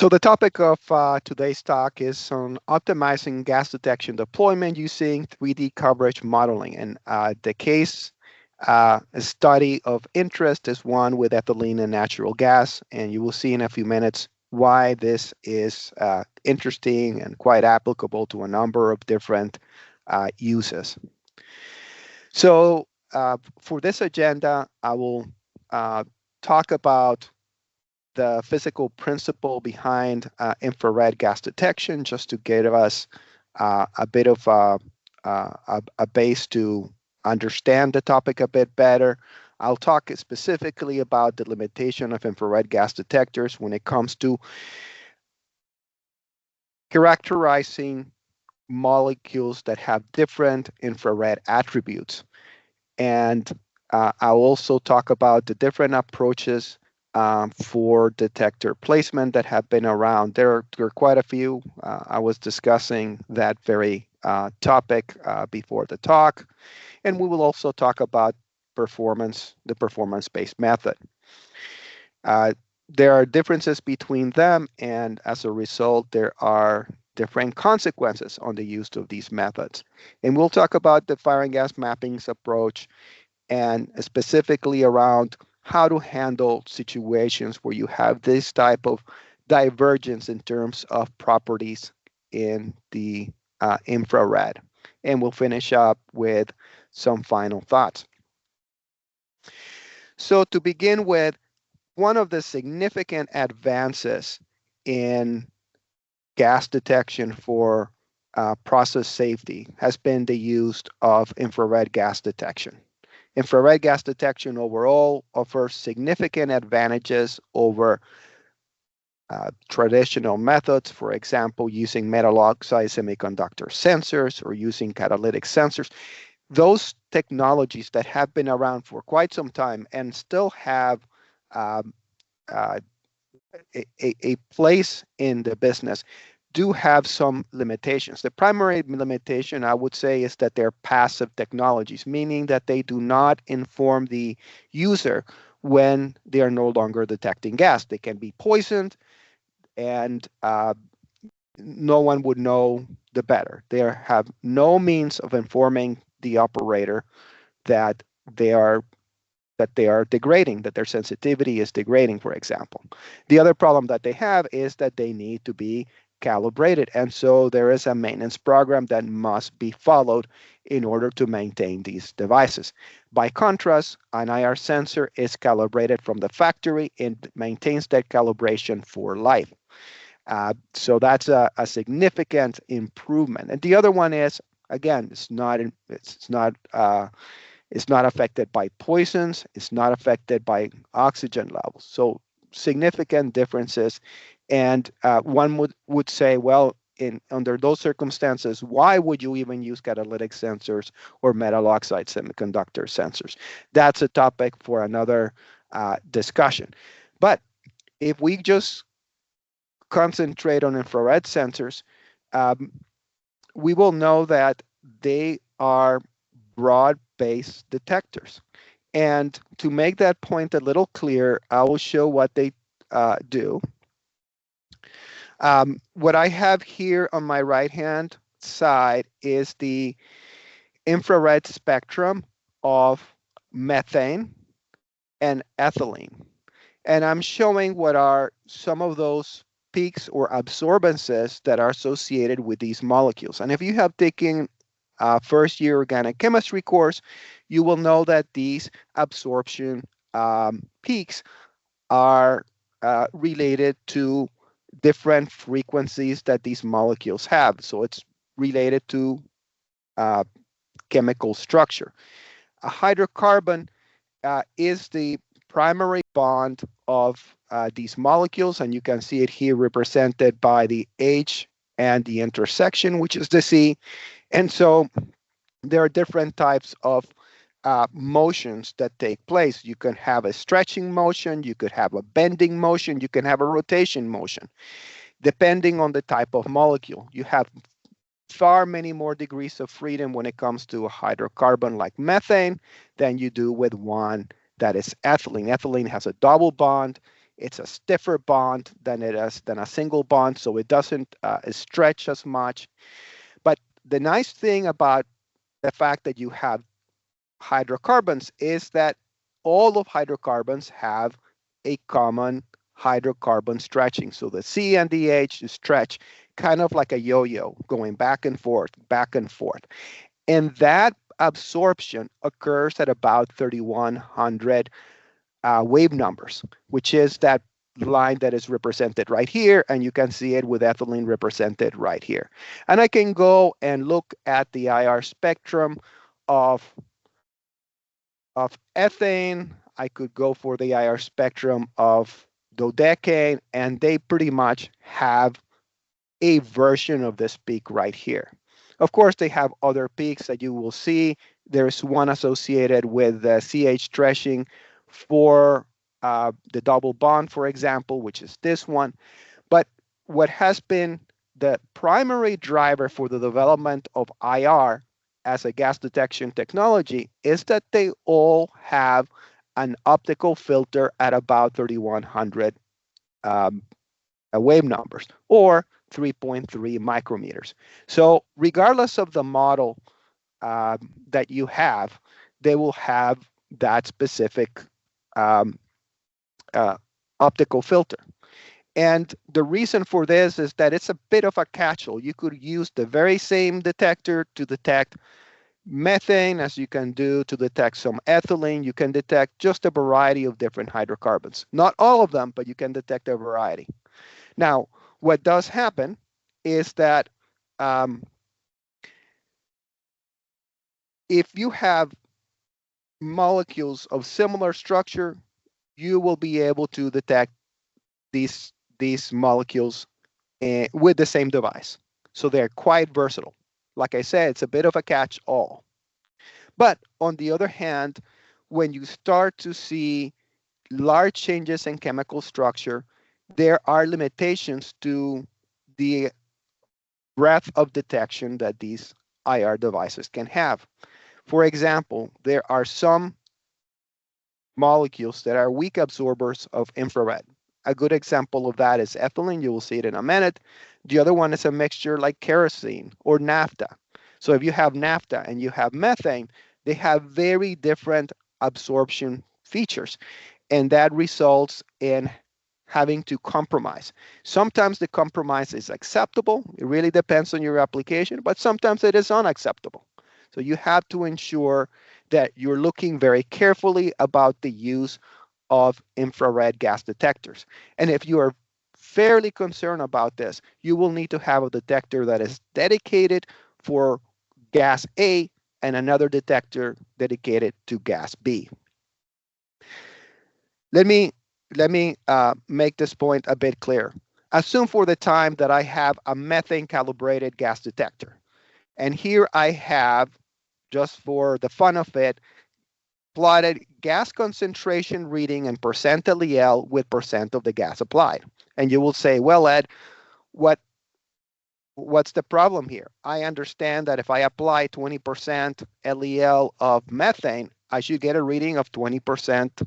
So the topic of today's talk is on optimizing gas detection deployment using 3D coverage modeling. And the case study of interest is one with ethylene and natural gas. And you will see in a few minutes why this is interesting and quite applicable to a number of different uses. So for this agenda, I will talk about the physical principle behind infrared gas detection, just to give us a bit of a base to understand the topic a bit better. I'll talk specifically about the limitation of infrared gas detectors when it comes to characterizing molecules that have different infrared attributes. And I'll also talk about the different approaches for detector placement that have been around. There are quite a few. I was discussing that very topic before the talk. And we will also talk about the performance-based method. There are differences between them, and as a result, there are different consequences on the use of these methods. And we'll talk about the fire and gas mappings approach and specifically around how to handle situations where you have this type of divergence in terms of properties in the infrared. And we'll finish up with some final thoughts. So to begin with, one of the significant advances in gas detection for process safety has been the use of infrared gas detection. Infrared gas detection overall offers significant advantages over traditional methods, for example, using metal oxide semiconductor sensors or using catalytic sensors. Those technologies that have been around for quite some time and still have um, a place in the business do have some limitations. The primary limitation, I would say, is that they're passive technologies, meaning that they do not inform the user when they are no longer detecting gas. They can be poisoned, and no one would know the better. They have no means of informing the operator that they are degrading, that their sensitivity is degrading, for example. The other problem that they have is that they need to be calibrated. And so there is a maintenance program that must be followed in order to maintain these devices. By contrast, an IR sensor is calibrated from the factory and maintains that calibration for life. So that's a significant improvement. And the other one is, again, it's not affected by poisons. It's not affected by oxygen levels. So significant differences. And one would say, well, under those circumstances, why would you even use catalytic sensors or metal oxide semiconductor sensors? That's a topic for another discussion. But if we just concentrate on infrared sensors, we will know that they are broad-based detectors. And to make that point a little clear, I will show what they do. What I have here on my right-hand side is the infrared spectrum of methane and ethylene. And I'm showing what are some of those peaks or absorbances that are associated with these molecules. And if you have taken first year organic chemistry course, you will know that these absorption peaks are related to different frequencies that these molecules have. So it's related to chemical structure. A hydrocarbon is the primary bond of these molecules, and you can see it here represented by the H and the intersection, which is the C. And so there are different types of motions that take place. You can have a stretching motion, you could have a bending motion, you can have a rotation motion, depending on the type of molecule. You have far many more degrees of freedom when it comes to a hydrocarbon like methane than you do with one that is ethylene. Ethylene has a double bond, It's a stiffer bond than a single bond, so it doesn't stretch as much. But the nice thing about the fact that you have hydrocarbons is that all of hydrocarbons have a common hydrocarbon stretching. So the C and the H stretch kind of like a yo-yo, going back and forth, back and forth. And that absorption occurs at about 3100 wave numbers, which is that line that is represented right here, and you can see it with ethylene represented right here. And I can go and look at the IR spectrum of ethane. I could go for the IR spectrum of dodecane, and they pretty much have a version of this peak right here. Of course, they have other peaks that you will see. There's one associated with the CH stretching for the double bond, for example, which is this one. But what has been the primary driver for the development of IR as a gas detection technology is that they all have an optical filter at about 3100 um, wave numbers, or 3.3 micrometers. So regardless of the model that you have, they will have that specific um, uh, optical filter. And the reason for this is that it's a bit of a catch-all. You could use the very same detector to detect methane as you can do to detect some ethylene. You can detect just a variety of different hydrocarbons. Not all of them, but you can detect a variety. Now, what does happen is that um, if you have molecules of similar structure, you will be able to detect these molecules with the same device. So they're quite versatile. Like I said, it's a bit of a catch-all. But on the other hand, when you start to see large changes in chemical structure, there are limitations to the breadth of detection that these IR devices can have. For example, there are some molecules that are weak absorbers of infrared. A good example of that is ethylene. You will see it in a minute. The other one is a mixture like kerosene or naphtha. So if you have naphtha and you have methane, they have very different absorption features, and that results in having to compromise. Sometimes the compromise is acceptable. It really depends on your application, but sometimes it is unacceptable. So you have to ensure that you're looking very carefully about the use of infrared gas detectors. And if you are fairly concerned about this, you will need to have a detector that is dedicated for gas A and another detector dedicated to gas B. Let me make this point a bit clear. Assume for the time that I have a methane calibrated gas detector. And here I have, just for the fun of it, plotted gas concentration reading and percent LEL with percent of the gas applied. And you will say, well, Ed, what's the problem here? I understand that if I apply 20% LEL of methane, I should get a reading of 20%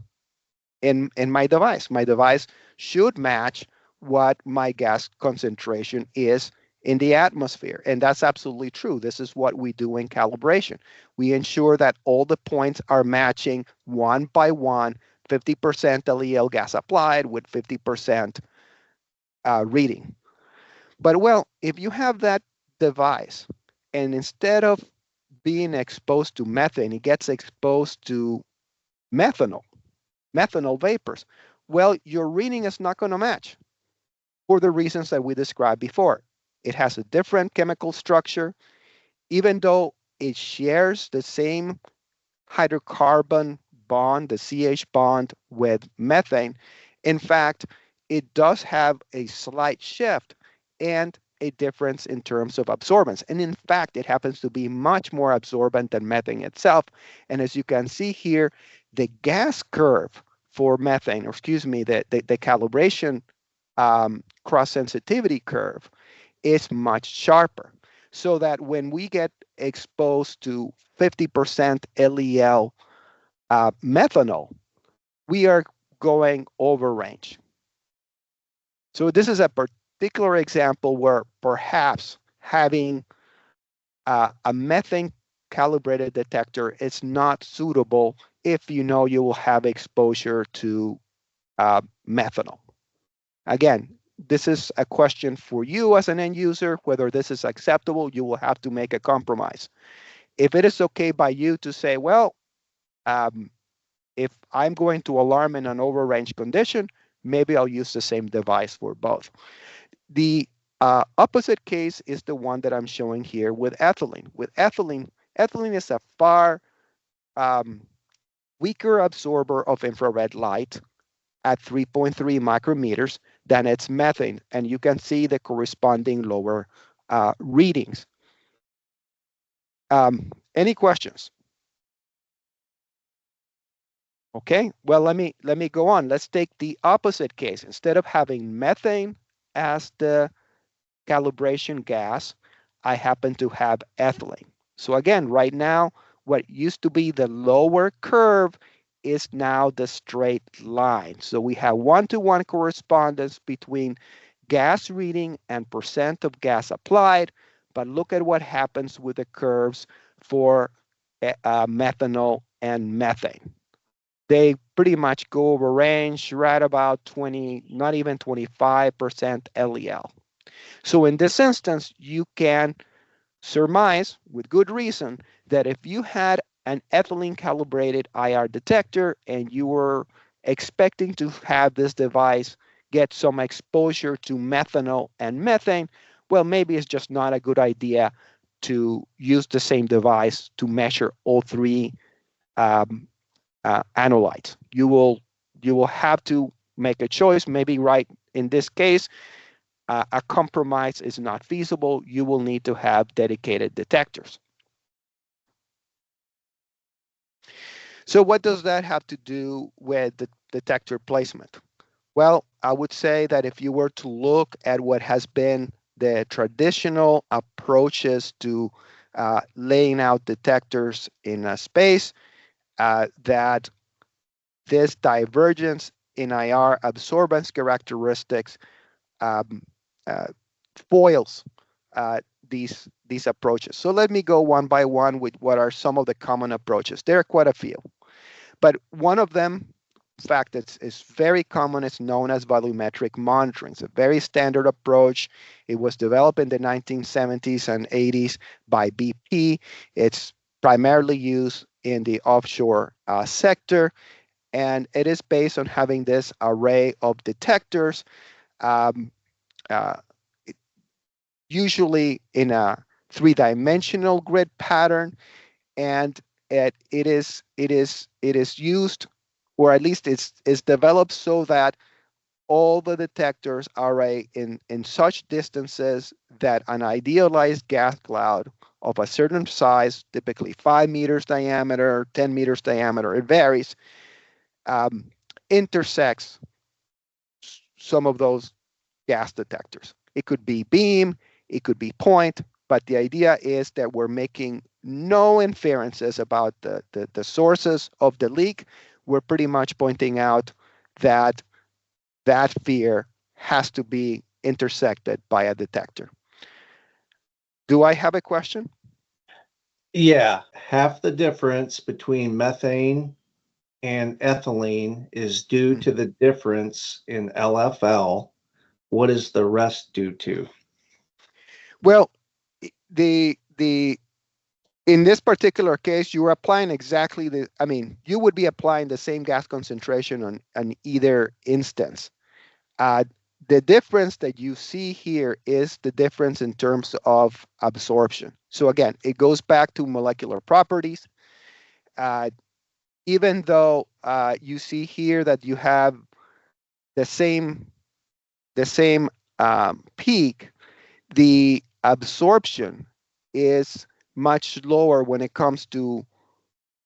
in my device. My device should match what my gas concentration is in the atmosphere. And that's absolutely true. This is what we do in calibration. We ensure that all the points are matching one by one, 50% LEL gas applied with 50% reading. But well, if you have that device and instead of being exposed to methane, it gets exposed to methanol, methanol vapors, well, your reading is not going to match for the reasons that we described before. It has a different chemical structure, even though it shares the same hydrocarbon bond, the CH bond with methane. In fact, it does have a slight shift and a difference in terms of absorbance. And in fact, it happens to be much more absorbent than methane itself. And as you can see here, the gas curve for methane, or excuse me, the calibration cross sensitivity curve is much sharper. So that when we get exposed to 50% LEL methanol, we are going over range. So this is a particular example where perhaps having a methane calibrated detector is not suitable if you know you will have exposure to methanol. Again, this is a question for you as an end user, whether this is acceptable. You will have to make a compromise. If it is okay by you to say, well, um, if I'm going to alarm in an overrange condition, maybe I'll use the same device for both. The opposite case is the one that I'm showing here with ethylene. With ethylene, ethylene is a far um, weaker absorber of infrared light at 3.3 micrometers than its methane, and you can see the corresponding lower readings. Any questions? Okay, well, let me go on. Let's take the opposite case. Instead of having methane as the calibration gas, I happen to have ethylene. So again, right now, what used to be the lower curve is now the straight line. So we have one-to-one correspondence between gas reading and percent of gas applied, but look at what happens with the curves for methanol and methane. They pretty much go over range right about 20, not even 25% LEL. So in this instance, you can surmise with good reason that if you had an ethylene calibrated IR detector and you were expecting to have this device get some exposure to methanol and methane, well, maybe it's just not a good idea to use the same device to measure all three um, analytes. You will have to make a choice. Maybe right in this case, a compromise is not feasible. You will need to have dedicated detectors. So what does that have to do with the detector placement? Well, I would say that if you were to look at what has been the traditional approaches to laying out detectors in a space, that this divergence in IR absorbance characteristics um, uh, foils these approaches. So let me go one by one with what are some of the common approaches. There are quite a few, but one of them, in fact, it's very common. It's known as volumetric monitoring. It's a very standard approach. It was developed in the 1970s and 80s by BP. It's primarily used in the offshore sector, and it is based on having this array of detectors, um, uh, usually in a three-dimensional grid pattern, and it is used, or at least it's developed so that all the detectors are in such distances that an idealized gas cloud of a certain size, typically 5 meters diameter, 10 meters diameter, it varies, um, intersects some of those gas detectors. It could be beam, it could be point, but the idea is that we're making no inferences about the sources of the leak. We're pretty much pointing out that that fear has to be intersected by a detector. Do I have a question? Yeah, half the difference between methane and ethylene is due to the difference in LFL. What is the rest due to? Well, the in this particular case, you are applying exactly you would be applying the same gas concentration on either instance. Uh, the difference that you see here is the difference in terms of absorption. So again, it goes back to molecular properties. Uh, Even though you see here that you have the same peak, the absorption is much lower when it comes to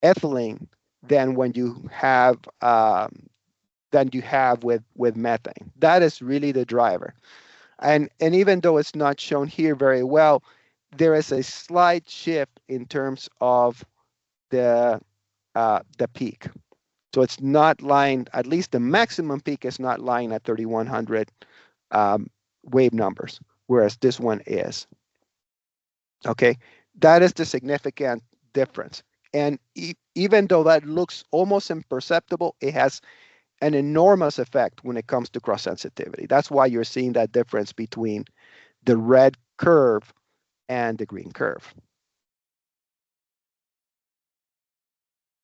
ethylene than when you have with methane. That is really the driver. And even though it's not shown here very well, there is a slight shift in terms of the peak. So it's not lying, at least the maximum peak is not lying at 3100 um, wave numbers, whereas this one is. Okay, that is the significant difference. And even though that looks almost imperceptible, it has an enormous effect when it comes to cross sensitivity. That's why you're seeing that difference between the red curve and the green curve.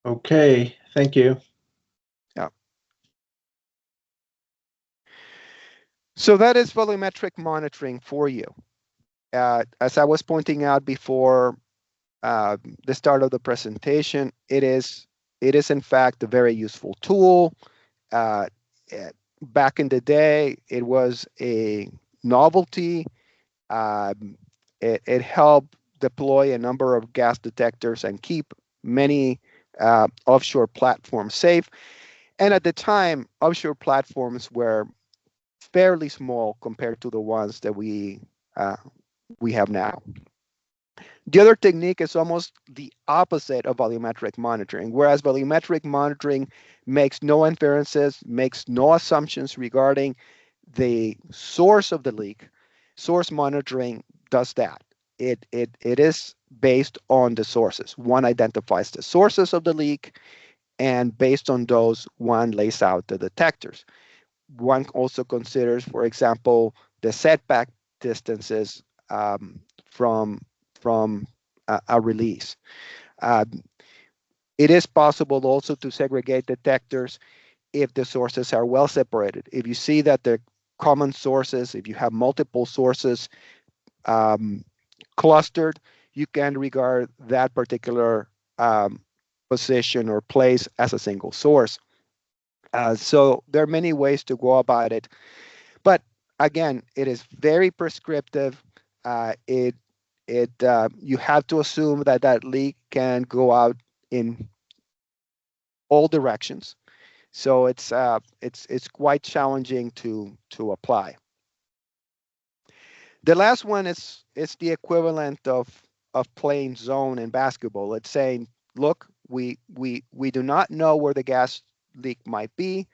Okay, thank you. Yeah. So that is volumetric monitoring for you. As I was pointing out before uh, the start of the presentation, it is in fact a very useful tool. Uh, eh, Back in the day, it was a novelty. Um, it helped deploy a number of gas detectors and keep many offshore platforms safe. And at the time, offshore platforms were fairly small compared to the ones that uh, we have now. The other technique is almost the opposite of volumetric monitoring, whereas volumetric monitoring makes no inferences, makes no assumptions regarding the source of the leak. Source monitoring does that. It is based on the sources. One identifies the sources of the leak, and based on those, one lays out the detectors. One also considers, for example, the setback distances from from a release. Um, it is possible also to segregate detectors if the sources are well separated. If you see that the common sources, if you have multiple sources um, clustered, you can regard that particular position or place as a single source. So there are many ways to go about it. But again, it is very prescriptive. It you have to assume that that leak can go out in all directions. So it's quite challenging to apply. The last one is the equivalent of playing zone in basketball. It's saying, look, we do not know where the gas leak might be.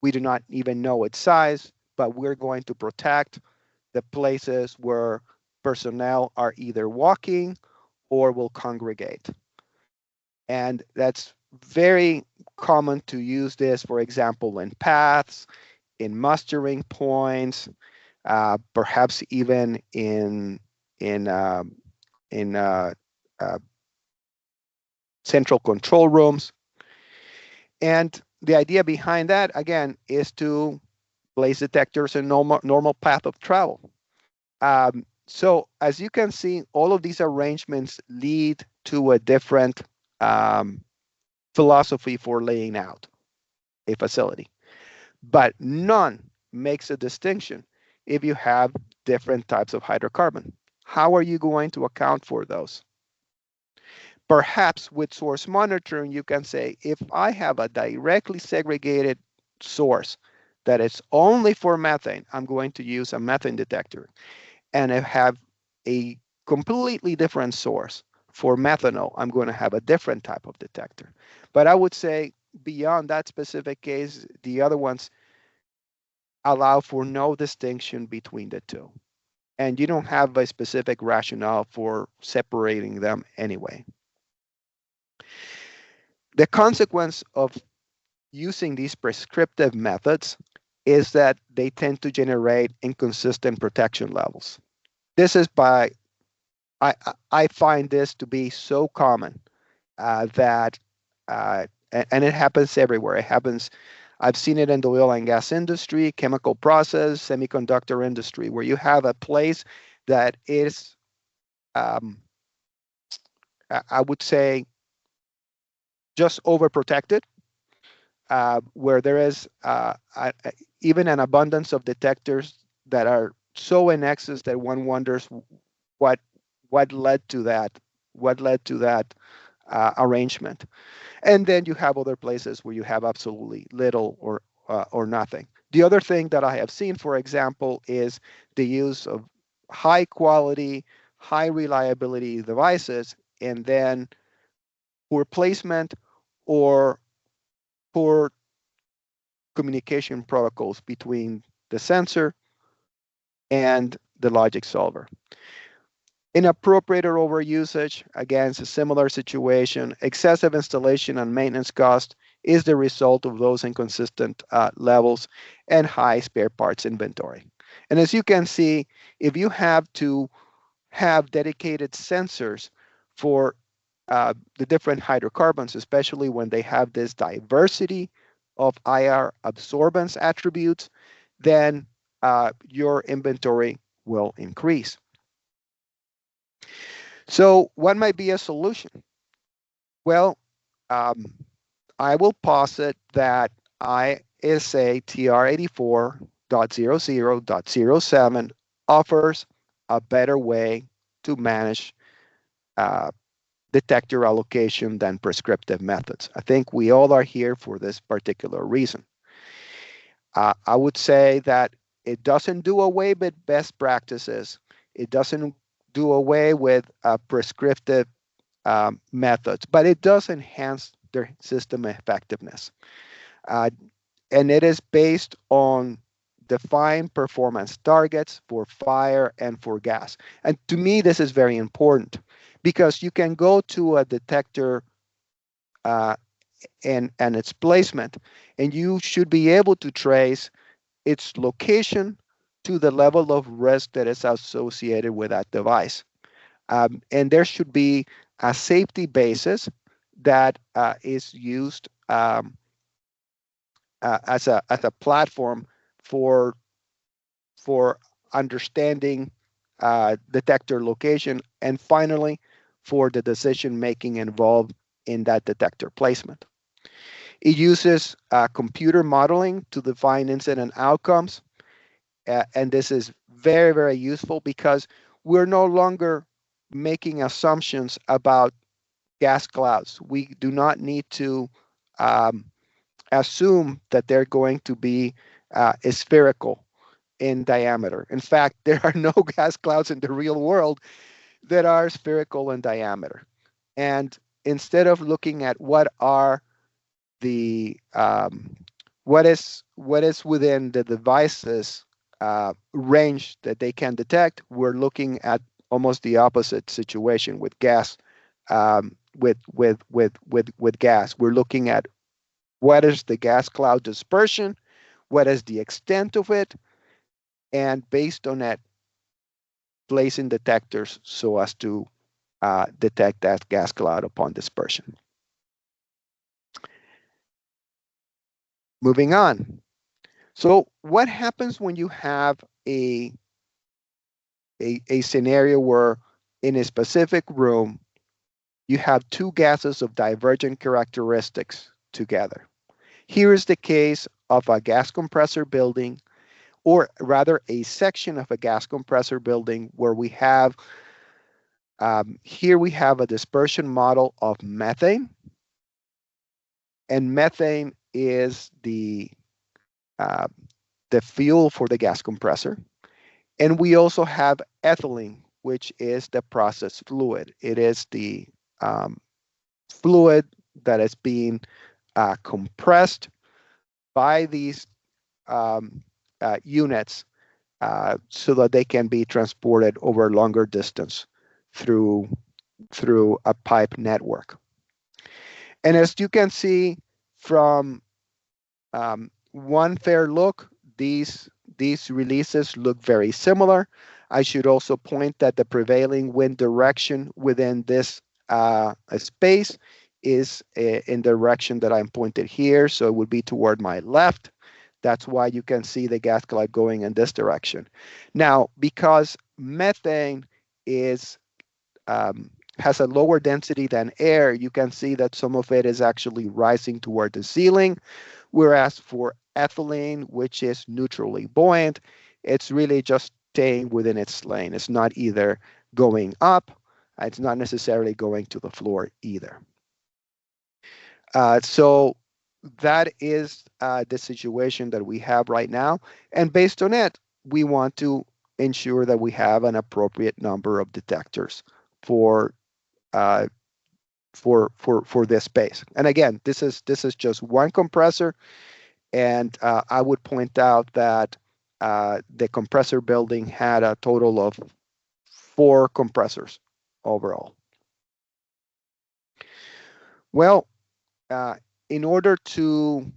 We do not even know its size, but we're going to protect the places where personnel are either walking or will congregate. And that's very common to use this, for example, in paths, in mustering points, perhaps even in in uh, central control rooms. And the idea behind that, again, is to place detectors in normal path of travel. So as you can see, all of these arrangements lead to a different um, philosophy for laying out a facility, but none makes a distinction if you have different types of hydrocarbon. How are you going to account for those? Perhaps with source monitoring, you can say, if I have a directly segregated source that is only for methane, I'm going to use a methane detector. And I have a completely different source for methanol, I'm going to have a different type of detector. But I would say beyond that specific case, the other ones allow for no distinction between the two. And you don't have a specific rationale for separating them anyway. The consequence of using these prescriptive methods is that they tend to generate inconsistent protection levels. This is by I find this to be so common that and it happens everywhere. It happens. I've seen it in the oil and gas industry, chemical process, semiconductor industry, where you have a place that is, um, I would say, just overprotected, where there is even an abundance of detectors that are so in excess that one wonders what what led to that, what led to that arrangement. And then you have other places where you have absolutely little or nothing. The other thing that I have seen, for example, is the use of high quality, high reliability devices, and then poor placement or poor communication protocols between the sensor and the logic solver. Inappropriate or overusage, again, it's a similar situation. Excessive installation and maintenance cost is the result of those inconsistent levels and high spare parts inventory. And as you can see, if you have to have dedicated sensors for the different hydrocarbons, especially when they have this diversity of IR absorbance attributes, then your inventory will increase. So, what might be a solution? Well, um, I will posit that ISA TR84.00.07 offers a better way to manage uh, detector allocation than prescriptive methods. I think we all are here for this particular reason. I would say that it doesn't do away with best practices. It doesn't do away with prescriptive methods, but it does enhance their system effectiveness. Uh, and it is based on defined performance targets for fire and for gas. And to me, this is very important because you can go to a detector uh, and its placement, and you should be able to trace its location to the level of risk that is associated with that device. And there should be a safety basis that is used as a platform for for understanding detector location, and finally for the decision making involved in that detector placement. It uses computer modeling to define incident outcomes, and this is very, very useful because we're no longer making assumptions about gas clouds. We do not need to um, assume that they're going to be spherical in diameter. In fact, there are no gas clouds in the real world that are spherical in diameter. And instead of looking at the what is within the device's range that they can detect, we're looking at almost the opposite situation with gas. With gas, we're looking at what is the gas cloud dispersion, what is the extent of it, and based on that, placing detectors so as to detect that gas cloud upon dispersion. Moving on. So, what happens when you have a scenario where in a specific room you have two gases of divergent characteristics together? Here is the case of a gas compressor building, or rather a section of a gas compressor building where here we have a dispersion model of methane, and methane is uh, the fuel for the gas compressor. And we also have ethylene, which is the process fluid. It is the um, fluid that is being compressed by these units so that they can be transported over longer distance through through a pipe network. And as you can see from one fair look, these releases look very similar. I should also point that the prevailing wind direction within this space is in the direction that I'm pointed here, so it would be toward my left. That's why you can see the gas cloud going in this direction. Now, because methane is has a lower density than air, you can see that some of it is actually rising toward the ceiling, whereas for ethylene, which is neutrally buoyant, it's really just staying within its lane. It's not either going up, it's not necessarily going to the floor either. So that is the situation that we have right now. And based on it, we want to ensure that we have an appropriate number of detectors for uh, for this space. And again, this is just one compressor, and I would point out that the compressor building had a total of 4 compressors overall. Well, uh, in order to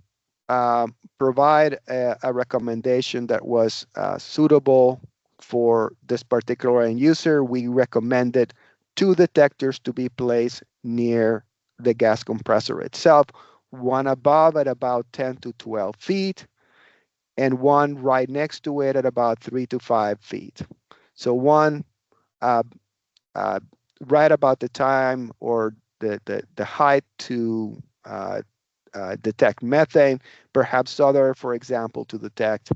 uh, provide a recommendation that was suitable for this particular end user, we recommended 2 detectors to be placed near the gas compressor itself, one above at about 10 to 12 feet, and one right next to it at about 3 to 5 feet. So one uh, uh, right about the time or the height to detect methane, perhaps other, for example, to detect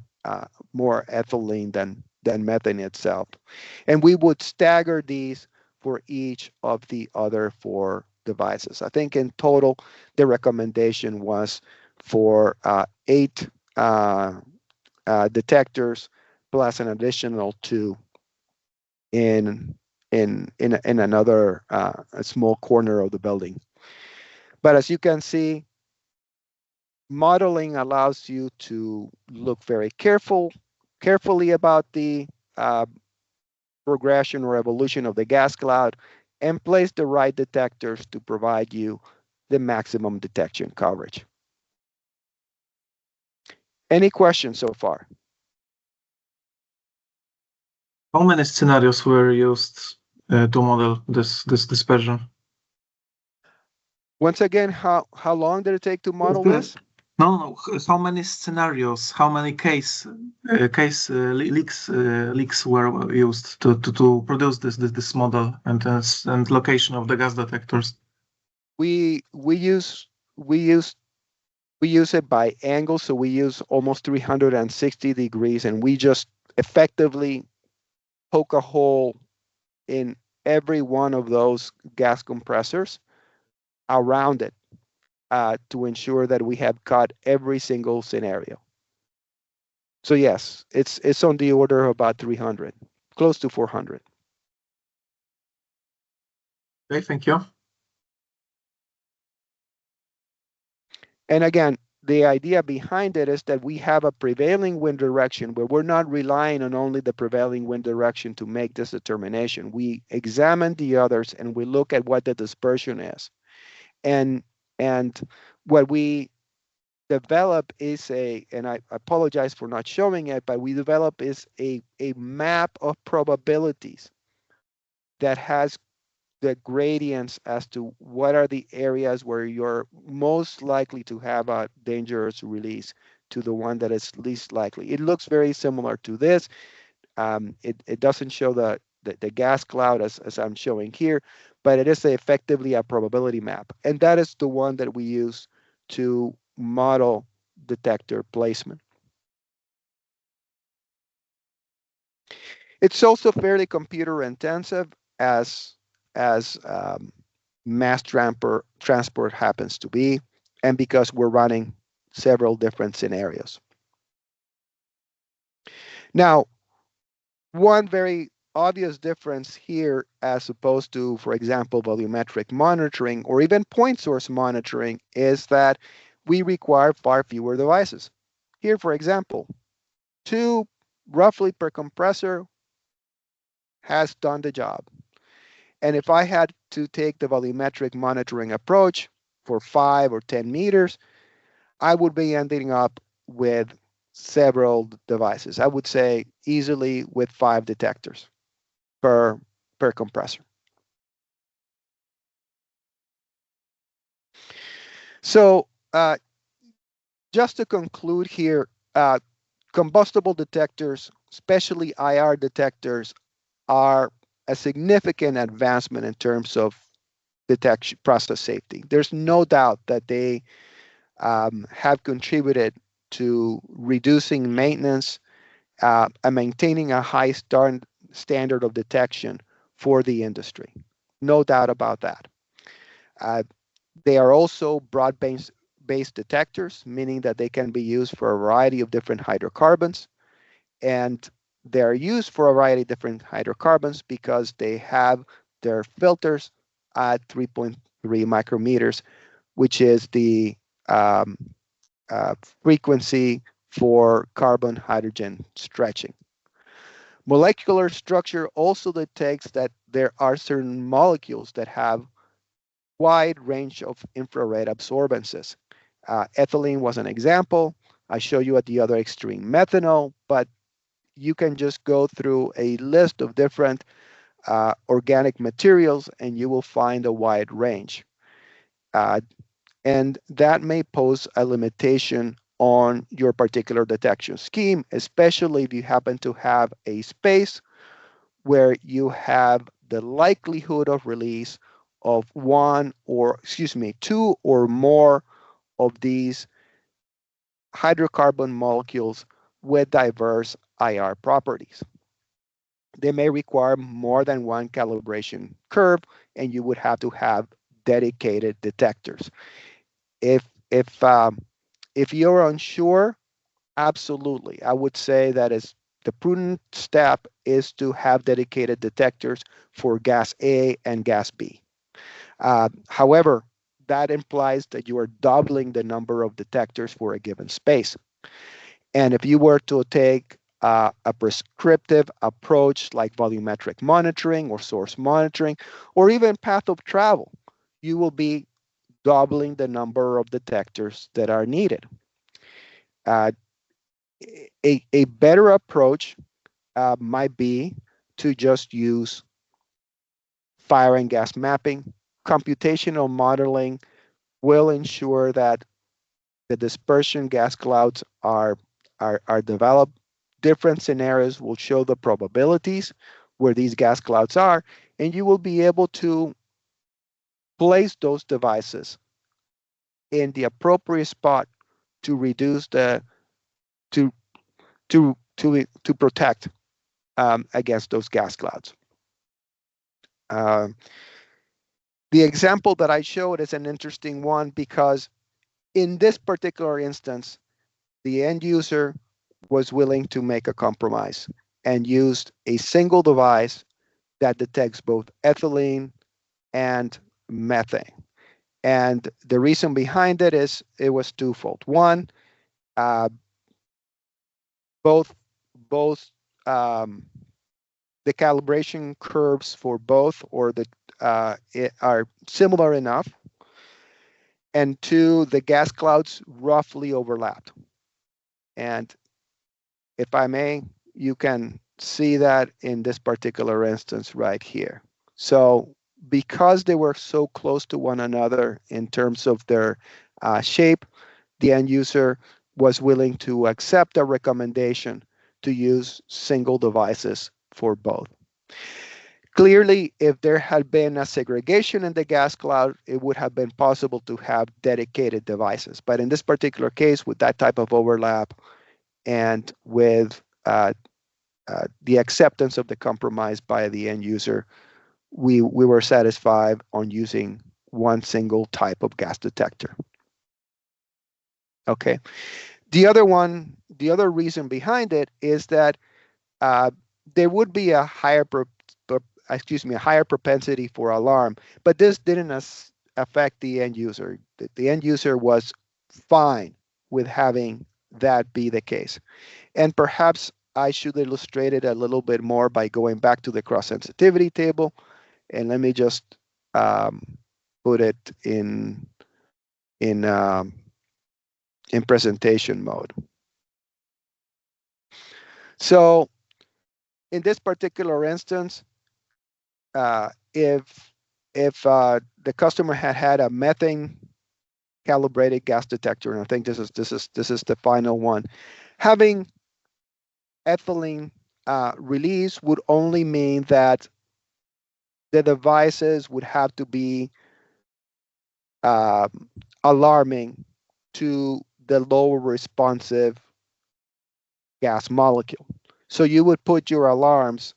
more ethylene than methane itself. And we would stagger these for each of the other 4 devices. I think in total, the recommendation was for 8 detectors plus an additional 2 in in another a small corner of the building. But as you can see, modeling allows you to look very carefully about the uh, progression or evolution of the gas cloud and place the right detectors to provide you the maximum detection coverage. Any questions so far? How many scenarios were used to model this dispersion? Once again, how long did it take to model this? No. How many scenarios? How many case leaks were used to produce this model and location of the gas detectors? We use we use we use it by angle, so we use almost 360 degrees, and we just effectively poke a hole in every one of those gas compressors around it to ensure that we have cut every single scenario. So yes, it's on the order of about 300, close to 400. Okay, thank you. And again, the idea behind it is that we have a prevailing wind direction where we're not relying on only the prevailing wind direction to make this determination. We examine the others and we look at what the dispersion is. And and what we develop is and I apologize for not showing it, but we develop is a map of probabilities that has the gradients as to what are the areas where you're most likely to have a dangerous release to the one that is least likely. It looks very similar to this. It doesn't show the gas cloud as I'm showing here, but it is effectively a probability map. And that is the one that we use to model detector placement. It's also fairly computer intensive as mass transport happens to be, and because we're running several different scenarios. Now, one very obvious difference here as opposed to, for example, volumetric monitoring or even point source monitoring is that we require far fewer devices. Here, for example, 2 roughly per compressor has done the job. And if I had to take the volumetric monitoring approach for 5 or 10 meters, I would be ending up with several devices. I would say easily with 5 detectors per compressor. So just to conclude here, combustible detectors, especially IR detectors, are a significant advancement in terms of detection process safety. There's no doubt that they have contributed to reducing maintenance and maintaining a high standard of detection for the industry. No doubt about that. Uh, they are also broad-based detectors, meaning that they can be used for a variety of different hydrocarbons. And they're used for a variety of different hydrocarbons because they have their filters at 3.3 micrometers, which is the um, frequency for carbon hydrogen stretching. Molecular structure also detects that there are certain molecules that have wide range of infrared absorbances. Ethylene was an example. I show you at the other extreme methanol, but you can just go through a list of different organic materials and you will find a wide range. Uh, and that may pose a limitation on your particular detection scheme, especially if you happen to have a space where you have the likelihood of release of two or more of these hydrocarbon molecules with diverse IR properties. They may require more than one calibration curve, and you would have to have dedicated detectors. If if um, if you're unsure, absolutely, I would say that is the prudent step is to have dedicated detectors for gas A and gas B. However, that implies that you are doubling the number of detectors for a given space. And if you were to take a prescriptive approach like volumetric monitoring or source monitoring, or even path of travel, you will be doubling the number of detectors that are needed. Uh, a better approach might be to just use fire and gas mapping. Computational modeling will ensure that the dispersion gas clouds are developed. Different scenarios will show the probabilities where these gas clouds are, and you will be able to place those devices in the appropriate spot to reduce the to to protect against those gas clouds. Um, the example that I showed is an interesting one because in this particular instance, the end user was willing to make a compromise and used a single device that detects both ethylene and methane. And the reason behind it is it was twofold. One, uh, both both um, the calibration curves for both or the are similar enough, and two, the gas clouds roughly overlapped. And if I may, you can see that in this particular instance right here. So because they were so close to one another in terms of their shape, the end user was willing to accept a recommendation to use single devices for both. Clearly, if there had been a segregation in the gas cloud, it would have been possible to have dedicated devices. But in this particular case, with that type of overlap and with the acceptance of the compromise by the end user, we were satisfied on using one single type of gas detector. Okay. The other reason behind it is that uh, there would be a higher a higher propensity for alarm, but this didn't affect the end user. The end user was fine with having that be the case. And perhaps I should illustrate it a little bit more by going back to the cross sensitivity table. And let me just um, put it in um, in presentation mode. So in this particular instance, if the customer had had a methane calibrated gas detector, and I think this is the final one, having ethylene release would only mean that the devices would have to be uh, alarming to the lower responsive gas molecule. So you would put your alarms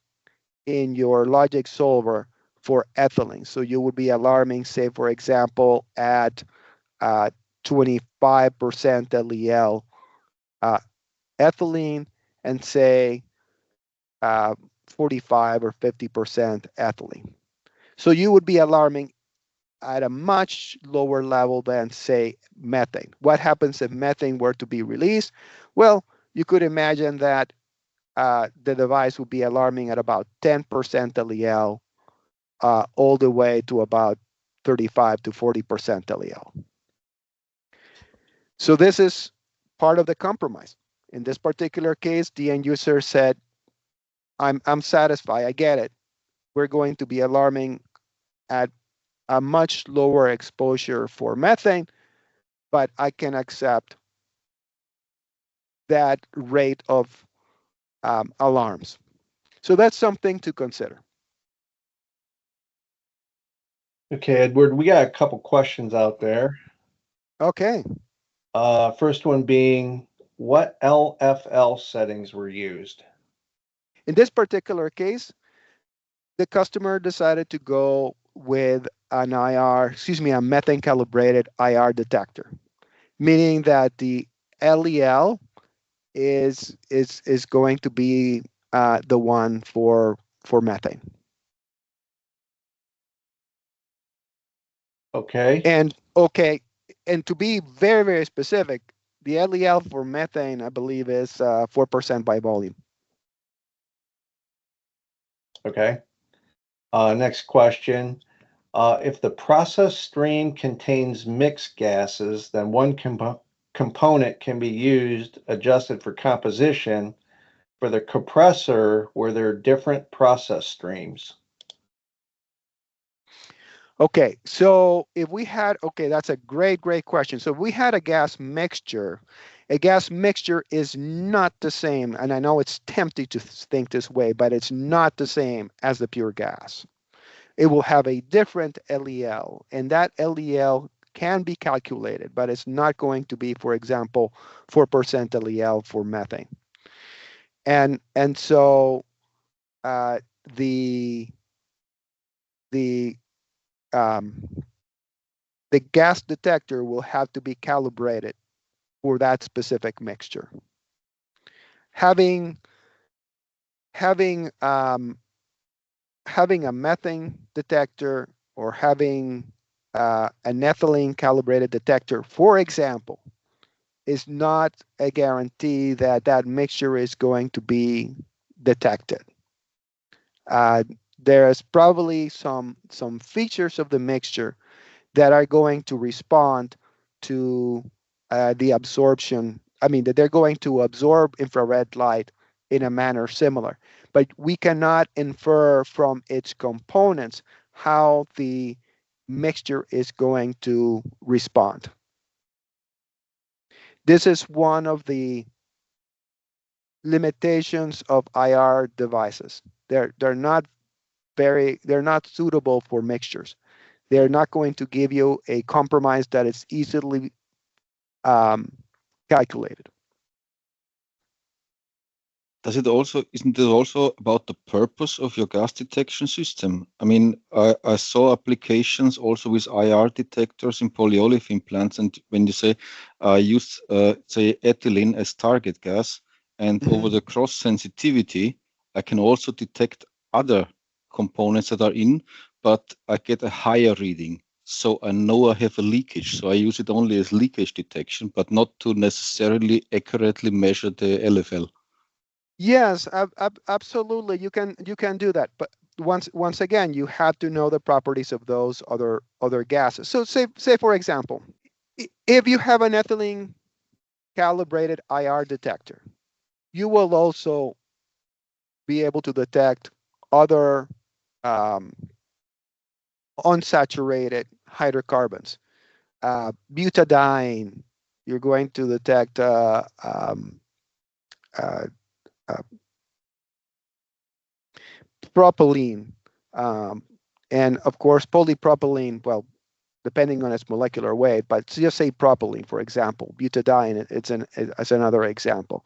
in your logic solver for ethylene. So you would be alarming, say, for example, at 25% LEL uh, ethylene and say 45 or 50% ethylene. So you would be alarming at a much lower level than, say, methane. What happens if methane were to be released? Well, you could imagine that the device would be alarming at about 10% LEL all the way to about 35 to 40% LEL. So this is part of the compromise. In this particular case, the end user said, I'm satisfied, I get it. We're going to be alarming at a much lower exposure for methane, but I can accept that rate of alarms. So that's something to consider. Okay, Edward, we got a couple questions out there. Okay. First one being, what LFL settings were used? In this particular case, the customer decided to go with an a methane calibrated IR detector, meaning that the LEL is going to be the one for methane. Okay. And to be very, very specific, the LEL for methane, I believe, is 4% by volume. Okay. Next question. If the process stream contains mixed gases, then one component can be used, adjusted for composition. For the compressor, were there different process streams? Okay, so if we had, that's a great, great question. So if we had a gas mixture is not the same, and I know it's tempting to think this way, but it's not the same as the pure gas. It will have a different LEL, and that LEL can be calculated, but it's not going to be, for example, 4% LEL for methane. And so the the um, the gas detector will have to be calibrated for that specific mixture. Having having having a methane detector or having an ethylene calibrated detector, for example, is not a guarantee that that mixture is going to be detected. Uh, there's probably some features of the mixture that are going to respond to the absorption. I mean, that they're going to absorb infrared light in a manner similar, but we cannot infer from its components how the mixture is going to respond. This is one of the limitations of IR devices. They're not suitable for mixtures. They're not going to give you a compromise that is easily calculated. Isn't it also about the purpose of your gas detection system? I mean, I saw applications also with IR detectors in polyolefin plants, and when you say use say ethylene as target gas, and over the cross sensitivity, I can also detect other components that are in, but I get a higher reading. So I know I have a leakage. So I use it only as leakage detection, but not to necessarily accurately measure the LFL. Yes, absolutely. You can do that, but once again, you have to know the properties of those other gases. So say for example, if you have an ethylene calibrated IR detector, you will also be able to detect other unsaturated hydrocarbons. Butadiene, you're going to detect uh, propylene, and of course polypropylene. Well, depending on its molecular weight, but just say propylene, for example. Butadiene, it's another example.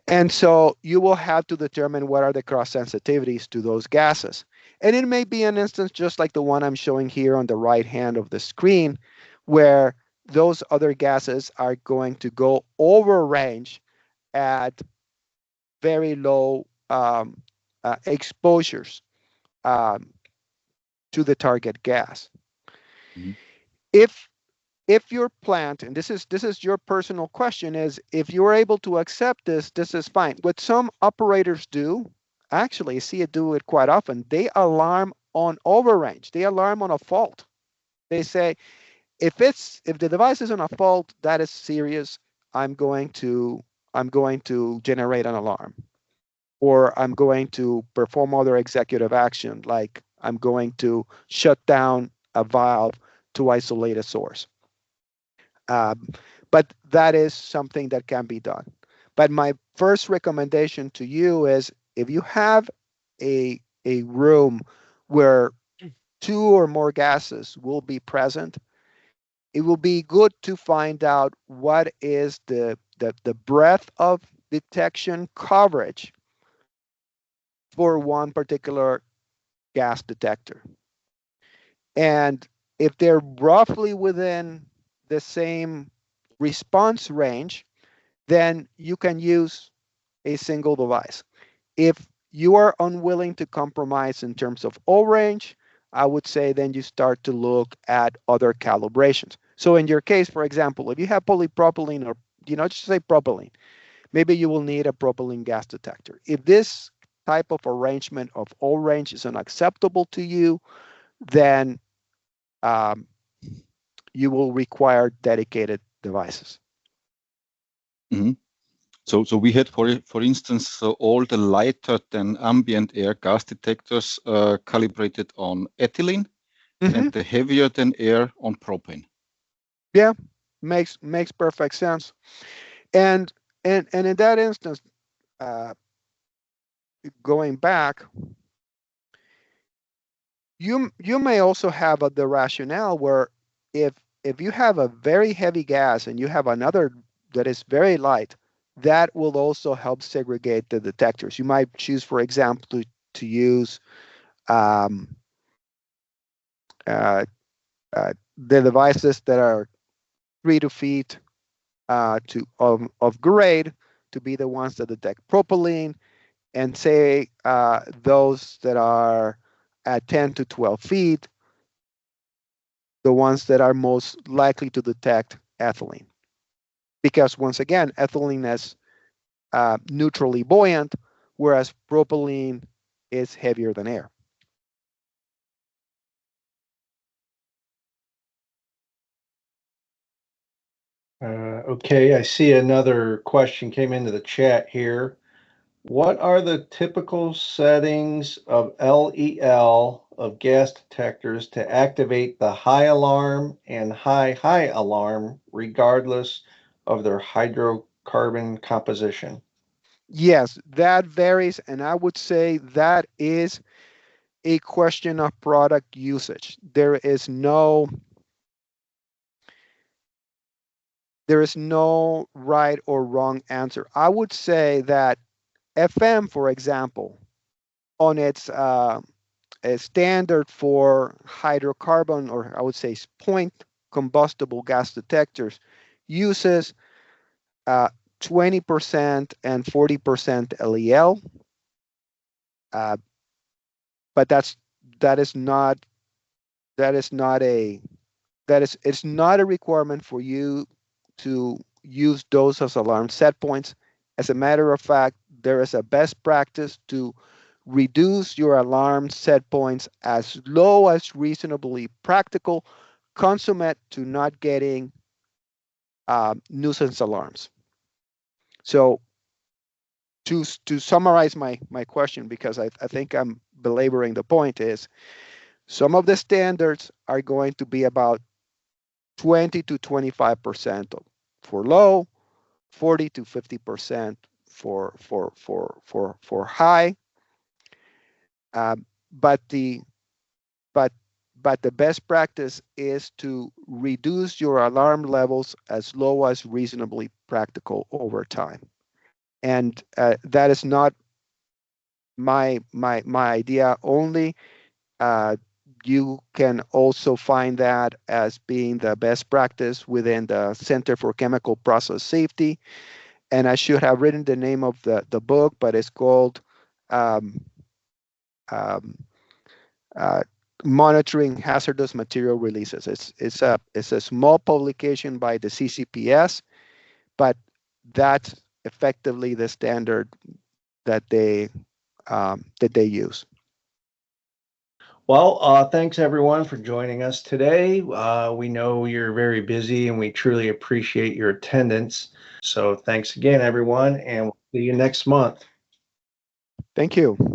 And so you will have to determine what are the cross sensitivities to those gases. And it may be an instance just like the one I'm showing here on the right hand of the screen, where those other gases are going to go over range at very low exposures um, to the target gas. Mhm. If if your plant, and this is your personal question, is if you're able to accept this is fine. What some operators do, actually, I see it do it quite often. They alarm on overrange. They alarm on a fault. They say, if the device is on a fault, that is serious. I'm going to generate an alarm, or I'm going to perform other executive action, like I'm going to shut down a valve to isolate a source. Um, but that is something that can be done. But my first recommendation to you is, if you have a room where two or more gases will be present, it will be good to find out what is the breadth of detection coverage for one particular gas detector. And if they're roughly within the same response range, then you can use a single device. If you are unwilling to compromise in terms of O range, I would say then you start to look at other calibrations. So in your case, for example, if you have polypropylene, or just say propylene, maybe you will need a propylene gas detector. If this type of arrangement of O range is unacceptable to you, then um, you will require dedicated devices. Mhm. So we had, for instance, all the lighter than ambient air gas detectors calibrated on ethylene, and the heavier than air on propane. Yeah, makes perfect sense. And and in that instance, uh, going back, you may also have the rationale where, if you have a very heavy gas and you have another that is very light, that will also help segregate the detectors. You might choose, for example, to use um, uh, the devices that are 3 feet of grade to be the ones that detect propylene, and say those that are at 10 to 12 feet, the ones that are most likely to detect ethylene. Because once again, ethylene is neutrally buoyant, whereas propylene is heavier than air. Okay, I see another question came into the chat here. What are the typical settings of LEL of gas detectors to activate the high alarm and high alarm, regardless of their hydrocarbon composition? Yes, that varies, and I would say that is a question of product usage. There is no right or wrong answer. I would say that FM, for example, on its a standard for hydrocarbon, or I would say point combustible gas detectors, uses uh, 20% and 40% LEL, uh, but that is not that is not a that is it's not a requirement for you to use those as alarm set points. As a matter of fact, there is a best practice to reduce your alarm set points as low as reasonably practical, consummate to not getting nuisance alarms. So to summarize my question, because I think I'm belaboring the point, is some of the standards are going to be about 20 to 25% for low, 40 to 50% for high. Um, but the but but the best practice is to reduce your alarm levels as low as reasonably practical over time. And that is not my idea only. Uh, you can also find that as being the best practice within the Center for Chemical Process Safety. And I should have written the name of the book, but it's called um, um, uh, monitoring hazardous material releases. It's a small publication by the CCPS, but that's effectively the standard that they use. Well, thanks everyone for joining us today. We know you're very busy and we truly appreciate your attendance. So thanks again, everyone, and we'll see you next month. Thank you.